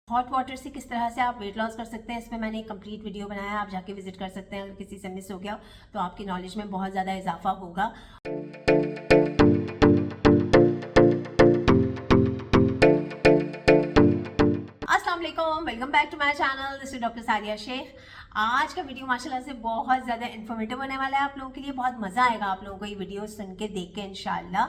Hot water से किस तरह से आप वेट लॉस कर सकते हैं, इस पर मैंने एक कंप्लीट वीडियो बनाया है, आप जाके विजिट कर सकते हैं। अगर किसी से मिस हो गया तो आपकी नॉलेज में बहुत ज़्यादा इजाफा होगा। अस्सलाम वालेकुम, welcome back to my channel. This is doctor Sadia Shaikh. आज का वीडियो माशाल्लाह से बहुत ज़्यादा इन्फॉर्मेटिव होने वाला है आप लोगों के लिए। बहुत मज़ा आएगा आप लोगों को ये वीडियो सुन के देख के इंशाल्लाह,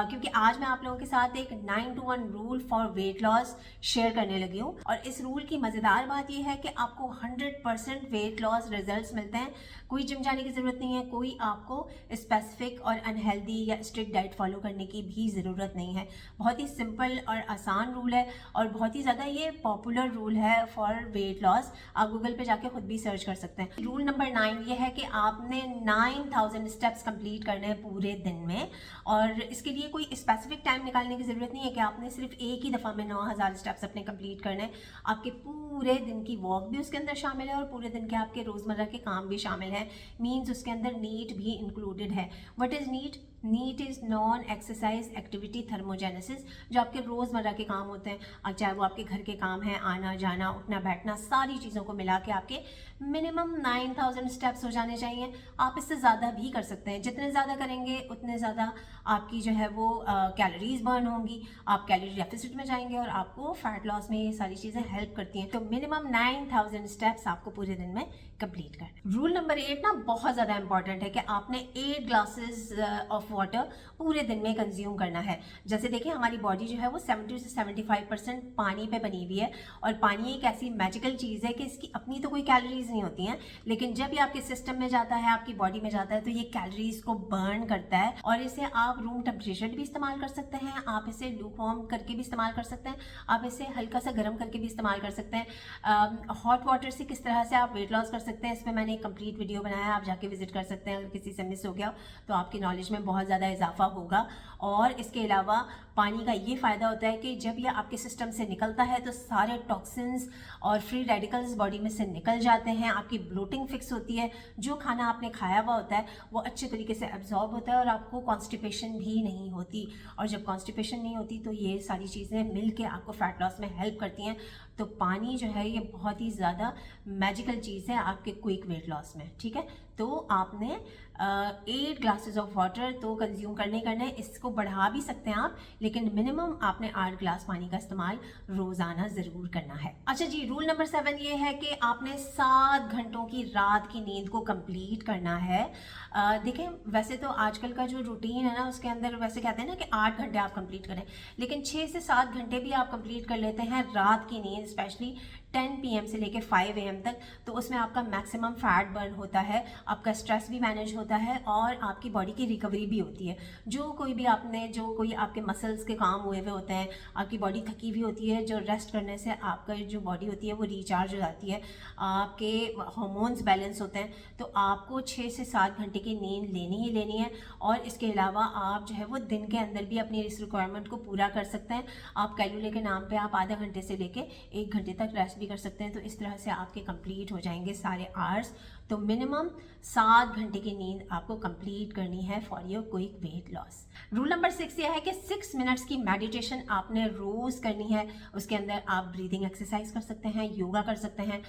क्योंकि आज मैं आप लोगों के साथ एक 9 to 1 rule for weight loss share करने लगी हूँ। और इस रूल की मज़ेदार बात यह है कि आपको 100% वेट लॉस रिजल्ट मिलते हैं। कोई जिम जाने की ज़रूरत नहीं है, कोई आपको स्पेसिफिक और अनहेल्दी या स्ट्रिक्ट डाइट फॉलो करने की भी ज़रूरत नहीं है। बहुत ही सिंपल और आसान रूल है और बहुत ही ज़्यादा ये पॉपुलर रूल है फॉर वेट लॉस। आप गूगल पे जाके खुद भी सर्च कर सकते हैं। रूल नंबर 9 ये है कि आपने 9000 स्टेप्स कंप्लीट करने हैं पूरे दिन में। और इसके लिए कोई स्पेसिफिक टाइम निकालने की ज़रूरत नहीं है कि आपने सिर्फ एक ही दफ़ा में 9000 स्टेप्स अपने कंप्लीट करने हैं। आपके पूरे दिन की वॉक भी उसके अंदर शामिल है और पूरे दिन के आपके रोज़मर्रा के काम भी शामिल है। मीन्स उसके अंदर नीट भी इंक्लूडेड है। What is NEAT? NEAT is non exercise activity thermogenesis. जो आपके रोज़मर्रा के काम होते हैं, चाहे वो आपके घर के काम हैं, आना जाना उठना बैठना, सारी चीज़ों को मिला के आपके मिनिमम 9000 स्टेप्स हो जाने चाहिए। आप इससे ज़्यादा भी कर सकते हैं। जितने ज़्यादा करेंगे उतने ज़्यादा आपकी जो है वो कैलोरीज बर्न होंगी, आप कैलोरी डेफिसिट में जाएंगे और आपको फैट लॉस में ये सारी चीज़ें हेल्प करती हैं। तो मिनिमम 9000 स्टेप्स आपको पूरे दिन में कंप्लीट करना। रूल नंबर 8 ना बहुत ज़्यादा इंपॉर्टेंट है कि आपने 8 ग्लासेस ऑफ वाटर पूरे दिन में कंज्यूम करना है। जैसे देखिए हमारी बॉडी जो है वो 70 से 75% पानी पे बनी हुई है। और पानी एक ऐसी मैजिकल चीज़ है कि इसकी अपनी तो कोई कैलोरीज नहीं होती हैं, लेकिन जब ये आपके सिस्टम में जाता है, आपकी बॉडी में जाता है, तो ये कैलोरीज को बर्न करता है। और इसे आप रूम टेम्परेचर भी इस्तेमाल कर सकते हैं, आप इसे लूकवार्म करके भी इस्तेमाल कर सकते हैं, आप इसे हल्का सा गर्म करके भी इस्तेमाल कर सकते हैं। हॉट वाटर से किस तरह से आप वेट लॉस कर सकते हैं, इस पर मैंने एक कंप्लीट वीडियो बनाया है, आप जाके विजिट कर सकते हैं। अगर किसी से मिस हो गया तो आपकी नॉलेज में बहुत ज़्यादा इजाफा होगा। और इसके अलावा पानी का ये फ़ायदा होता है कि जब यह आपके सिस्टम से निकलता है तो सारे टॉक्सिन्स और फ्री रेडिकल्स बॉडी में से निकल जाते हैं, आपकी ब्लोटिंग फिक्स होती है, जो खाना आपने खाया हुआ होता है वो अच्छे तरीके से एब्जॉर्ब होता है और आपको कॉन्स्टिपेशन भी नहीं होती। और जब कॉन्स्टिपेशन नहीं होती तो ये सारी चीज़ें मिल के आपको फैट लॉस में हेल्प करती हैं। तो पानी जो है ये बहुत ही ज़्यादा मैजिकल चीज़ है आपके क्विक वेट लॉस में। ठीक है, तो आपने 8 ग्लासेस ऑफ वाटर तो कंज्यूम करने करना है। इसको बढ़ा भी सकते हैं आप, लेकिन मिनिमम आपने 8 ग्लास पानी का इस्तेमाल रोज़ाना ज़रूर करना है। अच्छा जी, रूल नंबर 7 ये है कि आपने 7 घंटों की रात की नींद को कंप्लीट करना है। देखें वैसे तो आजकल का जो रूटीन है ना उसके अंदर वैसे कहते हैं ना कि 8 घंटे आप कंप्लीट करें, लेकिन 6 से 7 घंटे भी आप कंप्लीट कर लेते हैं रात की नींद, स्पेशली 10 PM से लेकर 5 AM तक। तो उसमें आपका मैक्सिमम फैट बर्न होता है, आपका स्ट्रेस भी मैनेज होता है और आपकी बॉडी की रिकवरी भी होती है। जो कोई आपके मसल्स के काम हुए हुए होते हैं, आपकी बॉडी थकी हुई होती है, जो रेस्ट करने से आपका जो बॉडी होती है वो रिचार्ज हो जाती है, आपके हार्मोन्स बैलेंस होते हैं। तो आपको 6 से 7 घंटे की नींद लेनी ही लेनी है। और इसके अलावा आप जो है वो दिन के अंदर भी अपनी इस रिक्वायरमेंट को पूरा कर सकते हैं। आप कैलोरी के नाम पे आप आधा घंटे से लेके 1 घंटे तक रेस्ट भी कर सकते हैं। तो इस तरह से आपके कंप्लीट हो जाएंगे सारे आवर्स। तो मिनिमम 7 घंटे की नींद आपको कंप्लीट करनी है for your quick weight loss. Rule number 6 ये है कि 6 मिनट्स की मेडिटेशन आपने रोज़ करनी है। उसके अंदर आप ब्रीदिंग एक्सरसाइज कर सकते हैं, योगा कर सकते हैं,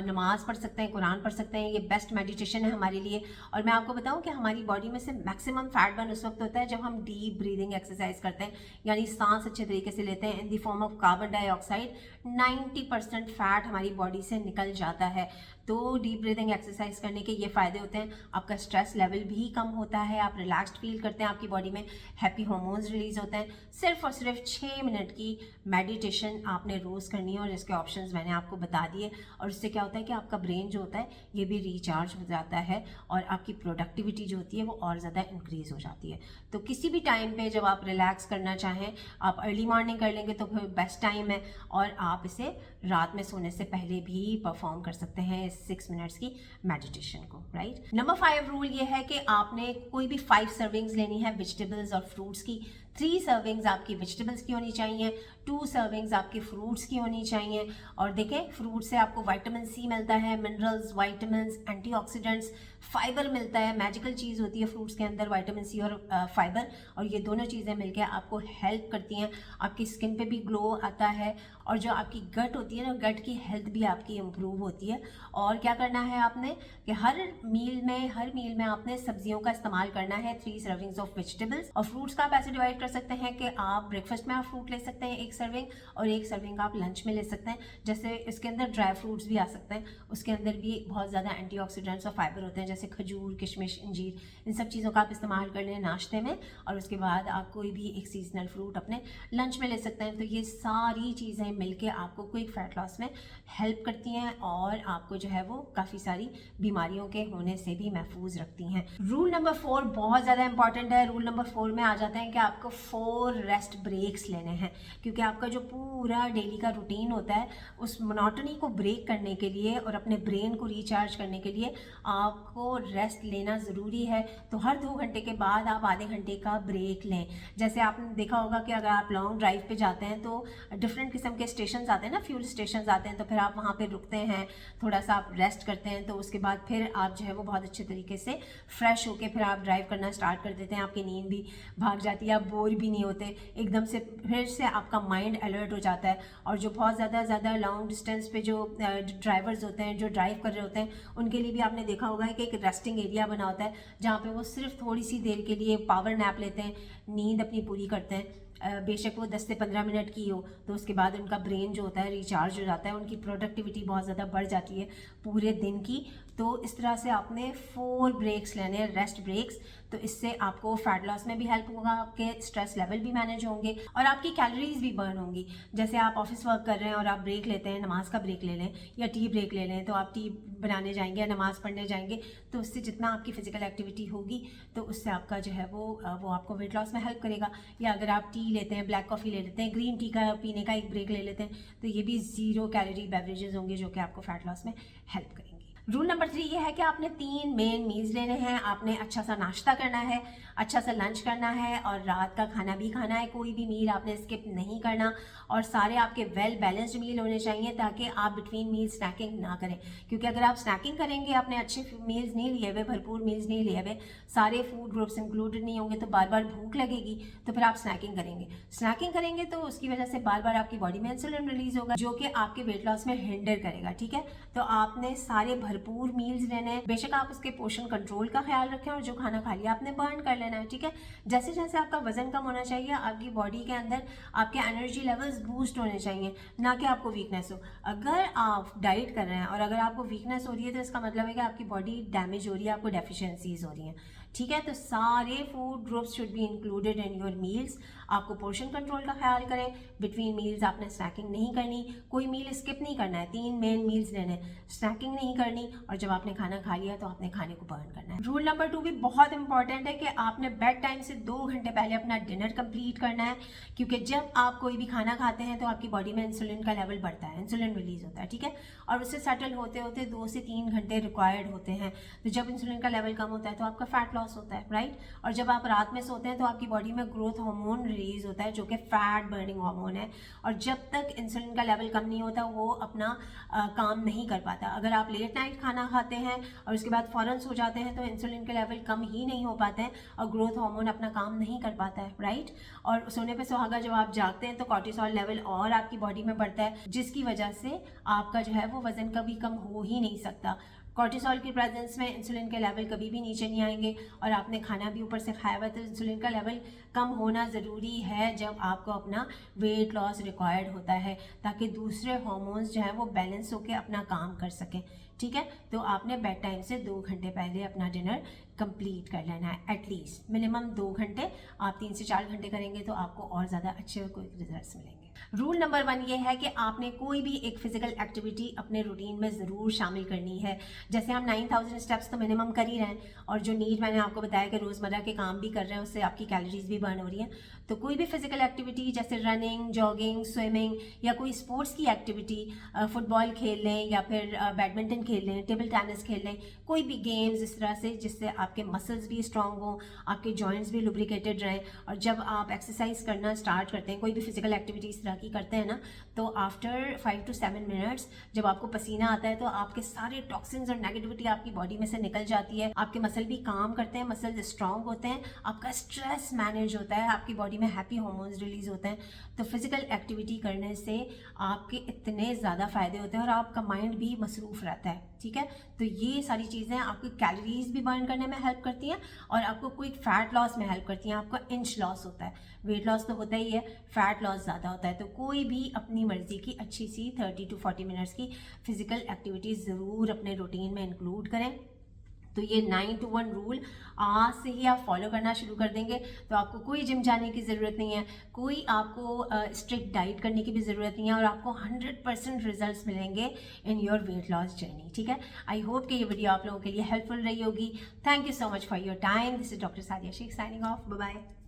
नमाज पढ़ सकते हैं, कुरान पढ़ सकते हैं। ये बेस्ट मेडिटेशन है हमारे लिए। और मैं आपको बताऊं कि हमारी बॉडी में से मैक्सिमम फैट बर्न उस वक्त होता है जब हम डीप ब्रीदिंग एक्सरसाइज करते हैं, यानी सांस अच्छे तरीके से लेते हैं in the form of carbon dioxide. 90% fat हमारी बॉडी से निकल जाता है। तो डीप ब्रीदिंग एक्सरसाइज करने के ये फ़ायदे होते हैं, आपका स्ट्रेस लेवल भी कम होता है, आप रिलैक्स्ड फील करते हैं, आपकी बॉडी में हैप्पी हार्मोन्स रिलीज होते हैं। सिर्फ और सिर्फ 6 मिनट की मेडिटेशन आपने रोज़ करनी है और इसके ऑप्शंस मैंने आपको बता दिए। और इससे क्या होता है कि आपका ब्रेन जो होता है ये भी रिचार्ज हो जाता है और आपकी प्रोडक्टिविटी जो होती है वो और ज़्यादा इंक्रीज़ हो जाती है। तो किसी भी टाइम पे जब आप रिलैक्स करना चाहें, आप अर्ली मॉर्निंग कर लेंगे तो फिर बेस्ट टाइम है। और आप इसे रात में सोने से पहले भी परफॉर्म कर सकते हैं 6 मिनट्स की मेडिटेशन को, राइट। नंबर 5 रूल ये है कि आपने कोई भी 5 सर्विंग्स लेनी है वेजिटेबल्स और फ्रूट्स की। 3 सर्विंग्स आपकी वेजिटेबल्स की होनी चाहिए, 2 सर्विंग्स आपके फ्रूट्स की होनी चाहिए। और देखें, फ्रूट से आपको विटामिन सी मिलता है, मिनरल्स, विटामिन्स, एंटीऑक्सीडेंट्स, फाइबर मिलता है। मैजिकल चीज़ होती है फ्रूट्स के अंदर विटामिन सी और फाइबर, और ये दोनों चीज़ें मिलकर आपको हेल्प करती हैं। आपकी स्किन पे भी ग्लो आता है, और जो आपकी गट होती है ना, गट की हेल्थ भी आपकी इम्प्रूव होती है। और क्या करना है आपने कि हर मील में आपने सब्जियों का इस्तेमाल करना है, 3 सर्विंग्स ऑफ वेजिटेबल्स। और फ्रूट्स का आप ऐसे डिवाइड कर सकते हैं कि आप ब्रेकफास्ट में आप फ्रूट ले सकते हैं 1 सर्विंग, और 1 सर्विंग आप लंच में ले सकते हैं। जैसे इसके अंदर ड्राई फ्रूट्स भी आ सकते हैं, उसके अंदर भी बहुत ज़्यादा एंटीऑक्सीडेंट्स और फाइबर होते हैं, जैसे खजूर, किशमिश, अंजीर, इन सब चीज़ों का आप इस्तेमाल कर लें नाश्ते में। और उसके बाद आप कोई भी एक सीजनल फ्रूट अपने लंच में ले सकते हैं। तो ये सारी चीज़ें मिलके आपको क्विक फैट लॉस में हेल्प करती हैं, और आपको जो है वो काफ़ी सारी बीमारियों के होने से भी महफूज रखती हैं। रूल नंबर 4 बहुत ज़्यादा इंपॉर्टेंट है। रूल नंबर 4 में आ जाते हैं कि आपको 4 रेस्ट ब्रेक्स लेने हैं, क्योंकि आपका जो पूरा डेली का रूटीन होता है उस मोनोटनी को ब्रेक करने के लिए और अपने ब्रेन को रिचार्ज करने के लिए आपको रेस्ट लेना ज़रूरी है। तो हर 2 घंटे के बाद आप आधे घंटे का ब्रेक लें। जैसे आपने देखा होगा कि अगर आप लॉन्ग ड्राइव पे जाते हैं तो डिफरेंट किस्म के स्टेशन आते हैं ना, फ्यूल स्टेशन आते हैं, तो फिर आप वहाँ पे रुकते हैं, थोड़ा सा आप रेस्ट करते हैं, तो उसके बाद फिर आप जो है वो बहुत अच्छे तरीके से फ्रेश होके फिर आप ड्राइव करना स्टार्ट कर देते हैं। आपकी नींद भी भाग जाती है, आप बोर भी नहीं होते, एकदम से फिर से आपका माइंड अलर्ट हो जाता है। और जो बहुत ज़्यादा लॉन्ग डिस्टेंस पे जो ड्राइवर्स होते हैं, जो ड्राइव कर रहे होते हैं, उनके लिए भी आपने देखा होगा कि एक रेस्टिंग एरिया बना होता है, जहाँ पे वो सिर्फ थोड़ी सी देर के लिए पावर नैप लेते हैं, नींद अपनी पूरी करते हैं। बेशक वो 10 से 15 मिनट की हो, तो उसके बाद उनका ब्रेन जो होता है रिचार्ज हो जाता है, उनकी प्रोडक्टिविटी बहुत ज़्यादा बढ़ जाती है पूरे दिन की। तो इस तरह से आपने 4 ब्रेक्स लेने हैं, रेस्ट ब्रेक्स। तो इससे आपको फैट लॉस में भी हेल्प होगा, आपके स्ट्रेस लेवल भी मैनेज होंगे, और आपकी कैलोरीज भी बर्न होंगी। जैसे आप ऑफिस वर्क कर रहे हैं और आप ब्रेक लेते हैं, नमाज का ब्रेक ले लें या टी ब्रेक ले लें, तो आप टी बनाने जाएंगे या नमाज पढ़ने जाएंगे, तो उससे जितना आपकी फिजिकल एक्टिविटी होगी तो उससे आपका जो है वो आपको वेट लॉस में हेल्प करेगा। या अगर आप टी लेते हैं, ब्लैक कॉफ़ी ले लेते हैं, ग्रीन टी का पीने का एक ब्रेक ले लेते हैं, तो ये भी 0 कैलोरी बेवरेजेस होंगे जो कि आपको फैट लॉस में हेल्प करेंगे। रूल नंबर 3 ये है कि आपने 3 मेन मील्स लेने हैं। आपने अच्छा सा नाश्ता करना है, अच्छा सा लंच करना है, और रात का खाना भी खाना है। कोई भी मील आपने स्किप नहीं करना, और सारे आपके वेल बैलेंस्ड मील होने चाहिए, ताकि आप बिटवीन मील स्नैकिंग ना करें। क्योंकि अगर आप स्नैकिंग करेंगे, आपने अच्छे मील्स नहीं लिए हुए, भरपूर मील्स नहीं लिए हुए, सारे फूड ग्रुप्स इंक्लूडेड नहीं होंगे, तो बार बार भूख लगेगी, तो फिर आप स्नैकिंग करेंगे तो उसकी वजह से बार बार आपकी बॉडी में इंसुलिन रिलीज होगा, जो कि आपके वेट लॉस में हिंडर करेगा। ठीक है, तो आपने सारे भरपूर मील्स लेने हैं। बेशक आप उसके पोषण कंट्रोल का ख्याल रखें, और जो खाना खा लिया आपने बर्न कर लेना है। ठीक है, जैसे जैसे आपका वजन कम होना चाहिए, आपकी बॉडी के अंदर आपके एनर्जी लेवल्स बूस्ट होने चाहिए, ना कि आपको वीकनेस हो। अगर आप डाइट कर रहे हैं और अगर आपको वीकनेस हो रही है, तो इसका मतलब है कि आपकी बॉडी डैमेज हो रही है, आपको डेफिशिएंसीज हो रही हैं। ठीक है, तो सारे food groups should be included in your meals. आपको पोर्शन कंट्रोल का ख्याल करें, बिटवीन मील्स आपने स्नैकिंग नहीं करनी, कोई मील स्किप नहीं करना है, 3 मेन मील्स लेने, स्नैकिंग नहीं करनी, और जब आपने खाना खा लिया तो आपने खाने को बर्न करना है। रूल नंबर 2 भी बहुत इंपॉर्टेंट है कि आपने बेड टाइम से 2 घंटे पहले अपना डिनर कंप्लीट करना है, क्योंकि जब आप कोई भी खाना खाते हैं तो आपकी बॉडी में इंसुलिन का लेवल बढ़ता है, इंसुलिन रिलीज होता है। ठीक है, और उससे सेटल होते होते 2 से 3 घंटे रिक्वायर्ड होते हैं। तो जब इंसुलिन का लेवल कम होता है तो आपका फैट लॉस होता है, राइट। और जब आप रात में सोते हैं तो आपकी बॉडी में ग्रोथ हार्मोन रिलीज होता है, जो कि फैट बर्निंग हार्मोन है, और जब तक इंसुलिन का लेवल कम नहीं होता वो अपना काम नहीं कर पाता। अगर आप लेट नाइट खाना खाते हैं और उसके बाद फौरन सो जाते हैं, तो इंसुलिन के लेवल कम ही नहीं हो पाते हैं और ग्रोथ हार्मोन अपना काम नहीं कर पाता है, राइट। और सोने पे सुहागा जब आप जागते हैं तो कॉर्टिसोल लेवल और आपकी बॉडी में बढ़ता है, जिसकी वजह से आपका जो है वो वजन कभी कम हो ही नहीं सकता। कॉर्टिसोल की प्रेजेंस में इंसुलिन के लेवल कभी भी नीचे नहीं आएंगे, और आपने खाना भी ऊपर से खाया हुआ, तो इंसुलिन का लेवल कम होना ज़रूरी है जब आपको अपना वेट लॉस रिक्वायर्ड होता है, ताकि दूसरे हार्मोन्स जो है वो बैलेंस होकर अपना काम कर सकें। ठीक है, तो आपने बेड टाइम से 2 घंटे पहले अपना डिनर कंप्लीट कर लेना है, एटलीस्ट मिनिमम 2 घंटे। आप 3 से 4 घंटे करेंगे तो आपको और ज़्यादा अच्छे क्विक रिजल्ट्स मिलेंगे। रूल नंबर 1 ये है कि आपने कोई भी एक फिजिकल एक्टिविटी अपने रूटीन में ज़रूर शामिल करनी है। जैसे हम 9000 स्टेप्स तो मिनिमम कर ही रहे हैं, और जो नीड मैंने आपको बताया कि रोज़मर्रा के काम भी कर रहे हैं, उससे आपकी कैलोरीज भी बर्न हो रही हैं। तो कोई भी फिजिकल एक्टिविटी जैसे रनिंग, जॉगिंग, स्विमिंग, या कोई स्पोर्ट्स की एक्टिविटी, फुटबॉल खेल लें या फिर बैडमिंटन खेल लें, टेबल टेनिस खेल लें, कोई भी गेम्स इस तरह से जिससे आपके मसल्स भी स्ट्रांग हों, आपके जॉइंट्स भी लुब्रिकेटेड रहें। और जब आप एक्सरसाइज करना स्टार्ट करते हैं, कोई भी फिजिकल एक्टिविटी इस तरह की करते हैं ना, तो आफ्टर 5 to 7 मिनट्स जब आपको पसीना आता है तो आपके सारे टॉक्सिन्स और नेगेटिविटी आपकी बॉडी में से निकल जाती है, आपके मसल भी काम करते हैं, मसल्स स्ट्रांग होते हैं, आपका स्ट्रेस मैनेज होता है, आपकी बॉडी में हैप्पी हार्मोन्स रिलीज होते हैं। तो फिजिकल एक्टिविटी करने से आपके इतने ज़्यादा फ़ायदे होते हैं और आपका माइंड भी मसरूफ़ रहता है, ठीक है। तो ये सारी चीज़ें आपकी कैलोरीज भी बर्न करने में हेल्प करती हैं और आपको क्विक फैट लॉस में हेल्प करती हैं। आपका इंच लॉस होता है, वेट लॉस तो होता ही है, फैट लॉस ज़्यादा होता है। तो कोई भी अपनी मर्ज़ी की अच्छी सी 30 to 40 मिनट्स की फिजिकल एक्टिविटीज़ ज़रूर अपने रूटीन में इंक्लूड करें। तो ये 9 to 1 रूल आज से ही आप फॉलो करना शुरू कर देंगे तो आपको कोई जिम जाने की ज़रूरत नहीं है, कोई आपको स्ट्रिक्ट डाइट करने की भी ज़रूरत नहीं है और आपको 100% रिजल्ट्स मिलेंगे in your weight loss journey, ठीक है। आई होप कि ये वीडियो आप लोगों के लिए हेल्पफुल रही होगी। Thank you so much for your time. This is doctor Sadia Shaikh signing off. Bye bye.